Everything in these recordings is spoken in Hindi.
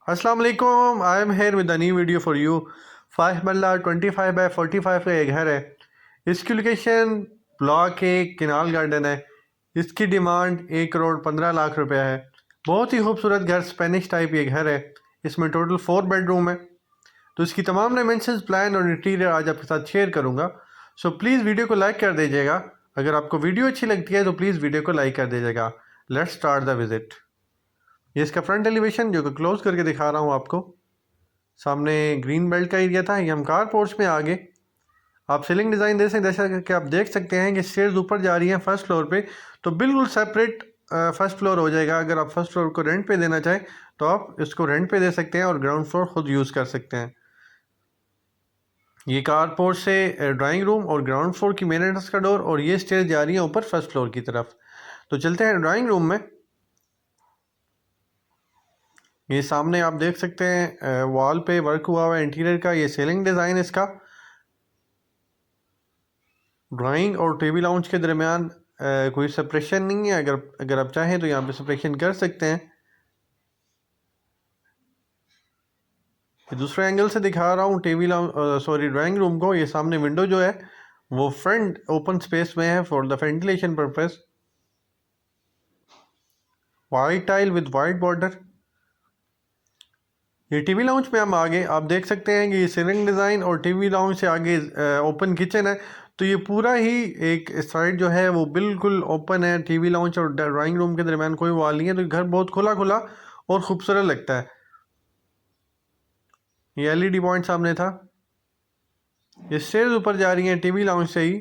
अस्सलाम वालेकुम। I am here with the new video for you. 5 मरला 25 बाय 45 का एक घर है। इसकी लोकेशन ब्लॉक के किनाल गार्डन है। इसकी डिमांड 1 करोड़ 15 लाख रुपया है। बहुत ही खूबसूरत घर, स्पेनिश टाइप ये घर है। इसमें टोटल 4 बेडरूम है। तो इसकी तमाम डायमेंशंस, प्लान और इंटीरियर आज आपके साथ शेयर करूँगा। सो प्लीज़ वीडियो को लाइक कर दीजिएगा। अगर आपको वीडियो अच्छी लगती है तो प्लीज़ वीडियो को लाइक कर दीजिएगा। Let's start the visit. ये इसका फ्रंट एलिवेशन जो कि क्लोज करके दिखा रहा हूँ आपको। सामने ग्रीन बेल्ट का एरिया था। ये हम कार पोर्च में आ गए। आप सीलिंग डिज़ाइन दे सकते, जैसा कि आप देख सकते हैं कि स्टेयर्स ऊपर जा रही हैं फर्स्ट फ्लोर पे, तो बिल्कुल सेपरेट फर्स्ट फ्लोर हो जाएगा। अगर आप फर्स्ट फ्लोर को रेंट पे देना चाहें तो आप इसको रेंट पे दे सकते हैं और ग्राउंड फ्लोर खुद यूज़ कर सकते हैं। ये कार पोर्च से ड्राइंग रूम और ग्राउंड फ्लोर की मेन एंट्रेंस का डोर, और ये स्टेयर्स जा रही हैं ऊपर फर्स्ट फ्लोर की तरफ। तो चलते हैं ड्राइंग रूम में। ये सामने आप देख सकते हैं वॉल पे वर्क हुआ हुआ है इंटीरियर का। ये सीलिंग डिज़ाइन इसका। ड्राइंग और टीवी लाउंज के दरमियान कोई सेपरेशन नहीं है। अगर आप चाहें तो यहाँ पे सेपरेशन कर सकते हैं। दूसरे एंगल से दिखा रहा हूँ TV lounge sorry drawing room को। ये सामने विंडो जो है वो फ्रंट ओपन स्पेस में है for the ventilation purpose. White tile with white border. ये टीवी लाउंज में हम आगे आप देख सकते हैं कि ये सीलिंग डिज़ाइन और टीवी लाउंज से आगे ओपन किचन है। तो ये पूरा ही एक साइड जो है वो बिल्कुल ओपन है। टीवी लाउंज और ड्राइंग रूम के दरमियान कोई वॉल नहीं है, तो घर बहुत खुला खुला और खूबसूरत लगता है। ये एलईडी पॉइंट सामने था। ये स्टेयर्स ऊपर जा रही हैं टीवी लाउंज से ही,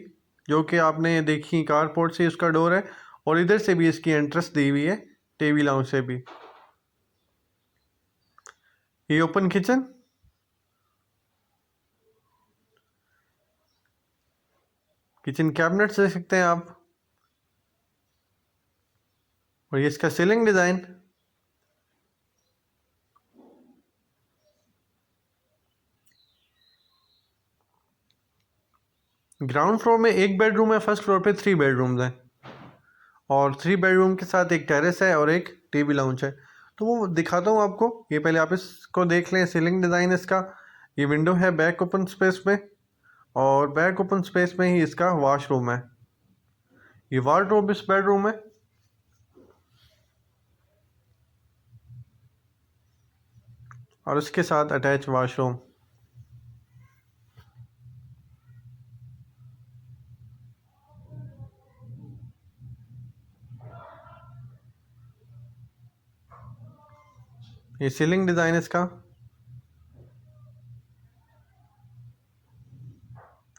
जो कि आपने देखी कारपोर्ट से उसका डोर है, और इधर से भी इसकी एंट्रेंस दी हुई है टीवी लाउंज से भी। ये ओपन किचन। किचन कैबिनेट्स देख सकते हैं आप। और ये इसका सीलिंग डिज़ाइन। ग्राउंड फ्लोर में एक बेडरूम है, फर्स्ट फ्लोर पे 3 बेडरूम्स हैं, और 3 बेडरूम के साथ एक टेरेस है और एक टीवी लाउंज है। तो वो दिखाता हूँ आपको। ये पहले आप इसको देख लें, सीलिंग डिज़ाइन इसका। ये विंडो है बैक ओपन स्पेस में, और बैक ओपन स्पेस में ही इसका वॉशरूम है। ये वार्डरोब इस बेडरूम है। और उसके साथ अटैच वॉशरूम। ये सीलिंग डिज़ाइन इसका।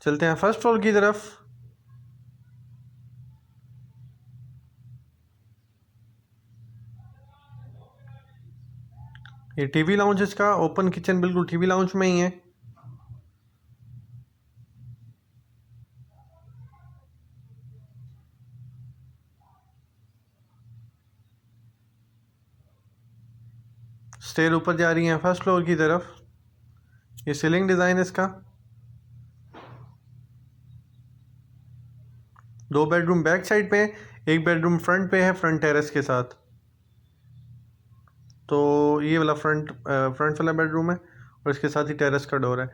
चलते हैं फर्स्ट फ्लोर की तरफ। ये टीवी लाउंज इसका। ओपन किचन बिल्कुल टीवी लाउंज में ही है। स्टेयर ऊपर जा रही है फर्स्ट फ्लोर की तरफ। ये सीलिंग डिज़ाइन इसका। 2 बेडरूम बैक साइड पे है, एक बेडरूम फ्रंट पे है, फ्रंट टेरेस के साथ। तो ये वाला फ्रंट वाला बेडरूम है, और इसके साथ ही टेरेस का डोर है।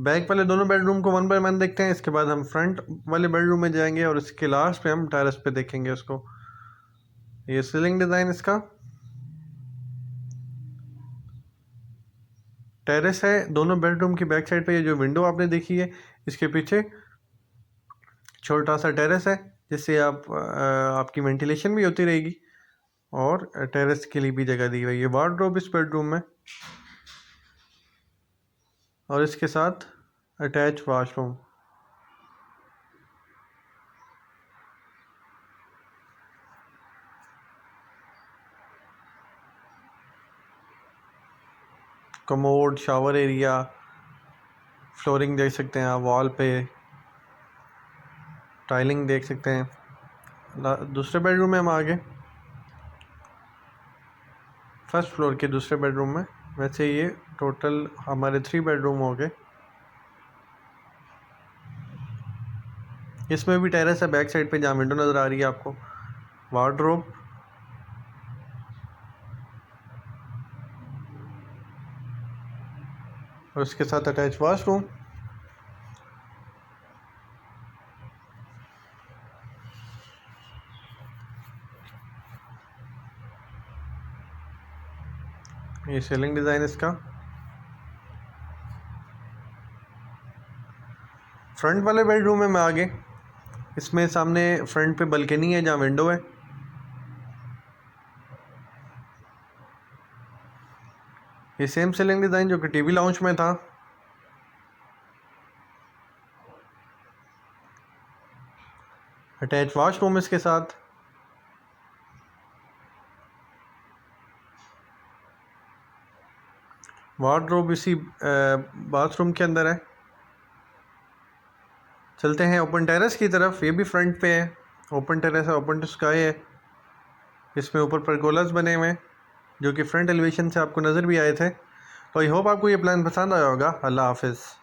बैक वाले दोनों बेडरूम को 1 बाय 1 देखते हैं। इसके बाद हम फ्रंट वाले बेडरूम में जाएंगे, और इसके लास्ट पे हम टेरेस पे देखेंगे उसको। ये सीलिंग डिज़ाइन इसका। टेरेस है दोनों बेडरूम की बैक साइड पे। ये जो विंडो आपने देखी है, इसके पीछे छोटा सा टेरेस है, जिससे आपकी वेंटिलेशन भी होती रहेगी, और टेरेस के लिए भी जगह दी हुई है। वार्डरोब इस बेडरूम में, और इसके साथ attach washroom. Commode, shower area, flooring देख सकते हैं आप। वॉल पे टाइलिंग देख सकते हैं। दूसरे बेडरूम में हम आ गए, फर्स्ट फ्लोर के दूसरे बेडरूम में। वैसे ये टोटल हमारे 3 बेडरूम हो गए। इसमें भी टेरेस है बैक साइड पे, जहाँ विंडो नज़र आ रही है आपको। वार्डरोब। और उसके साथ अटैच वॉशरूम। ये सीलिंग डिज़ाइन इसका। फ्रंट वाले बेडरूम में मैं आगे, इसमें सामने फ्रंट पे बल्कनी है जहाँ विंडो है। ये सेम सीलिंग डिज़ाइन जो कि टीवी लाउंज में था। अटैच वॉशरूम इसके साथ। वार्डरोब इसी बाथरूम के अंदर है। चलते हैं ओपन टेरेस की तरफ। ये भी फ्रंट पे है, ओपन टेरेस है, ओपन टू स्काई है। इसमें ऊपर परगोलास बने हुए हैं जो कि फ्रंट एलिवेशन से आपको नज़र भी आए थे। तो आई होप आपको ये प्लान पसंद आया होगा। अल्लाह हाफिज़।